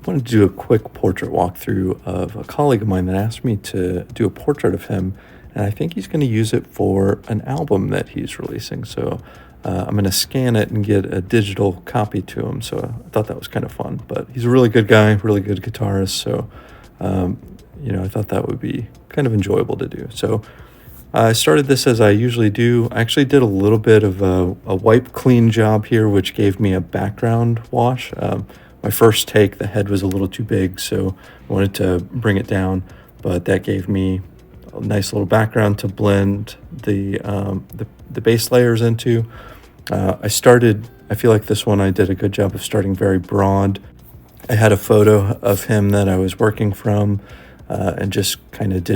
wanted to do a quick portrait walkthrough of a colleague of mine that asked me to do a portrait of him, and I think he's going to use it for an album that he's releasing. So I'm going to scan it and get a digital copy to him. So I thought that was kind of fun. But he's a really good guy, really good guitarist. So I thought that would be kind of enjoyable to do. So I started this as I usually do. I actually did a little bit of a wipe clean job here, which gave me a background wash. My first take, the head was a little too big, so I wanted to bring it down, but that gave me a nice little background to blend the base layers into. I feel like this one I did a good job of starting very broad. I had a photo of him that I was working from and just kind of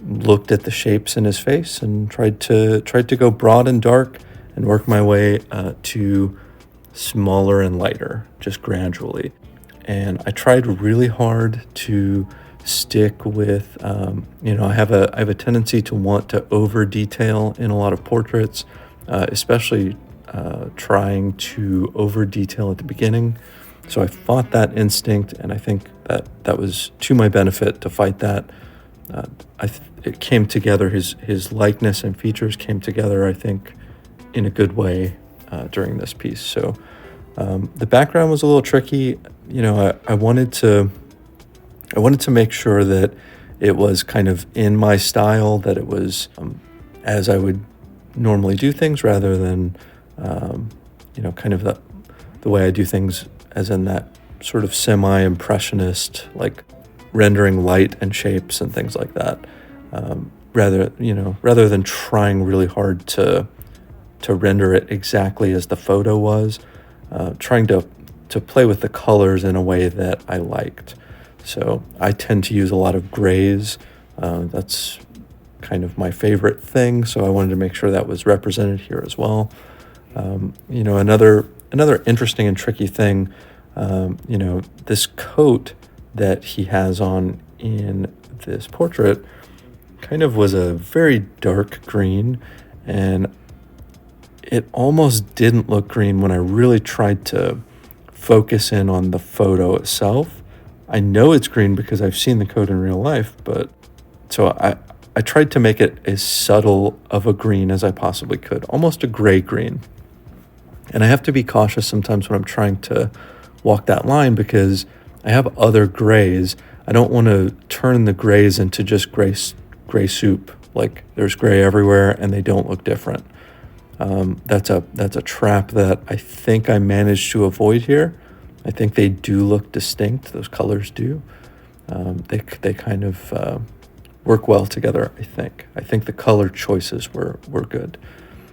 looked at the shapes in his face and tried to go broad and dark and work my way to smaller and lighter, just gradually. And I tried really hard to stick with, I have a tendency to want to over detail in a lot of portraits, especially trying to over detail at the beginning. So I fought that instinct, and I think that was to my benefit to fight that. It came together, his likeness and features came together, I think, in a good way during this piece. So the background was a little tricky. I wanted to make sure that it was kind of in my style, that it was as I would normally do things, rather than kind of the way I do things, as in that sort of semi-impressionist, like rendering light and shapes and things like that. Rather than trying really hard to render it exactly as the photo was, trying to play with the colors in a way that I liked. So I tend to use a lot of grays. That's kind of my favorite thing, so I wanted to make sure that was represented here as well. Another interesting and tricky thing, this coat that he has on in this portrait kind of was a very dark green, and it almost didn't look green when I really tried to focus in on the photo itself. I know it's green because I've seen the coat in real life, but so I tried to make it as subtle of a green as I possibly could, almost a gray green. And I have to be cautious sometimes when I'm trying to walk that line, because I have other grays. I don't want to turn the grays into just gray soup, like there's gray everywhere and they don't look different. That's a trap that I think I managed to avoid here. I think they do look distinct. Those colors do. They kind of work well together, I think. I think the color choices were good.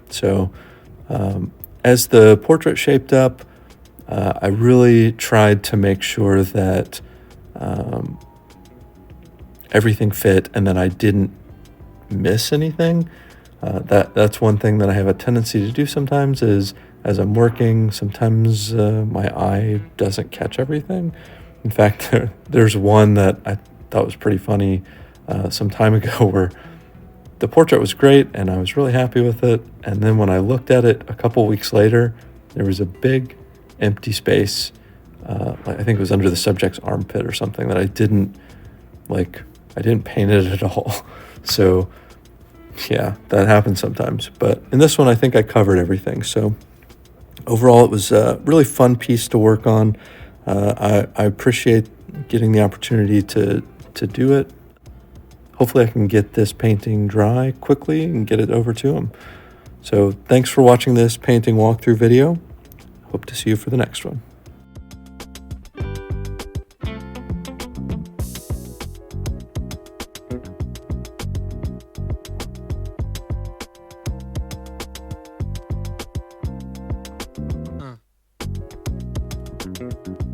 So as the portrait shaped up, I really tried to make sure that everything fit and that I didn't miss anything. That's one thing that I have a tendency to do sometimes, is as I'm working, sometimes my eye doesn't catch everything. In fact, there's one that I thought was pretty funny some time ago, where the portrait was great and I was really happy with it, and then when I looked at it a couple weeks later, there was a big empty space, I think it was under the subject's armpit or something, that I didn't paint it at all. So yeah, that happens sometimes. But in this one, I think I covered everything. So overall, it was a really fun piece to work on. I appreciate getting the opportunity to do it. Hopefully I can get this painting dry quickly and get it over to him. So thanks for watching this painting walkthrough video. Hope to see you for the next one. Huh.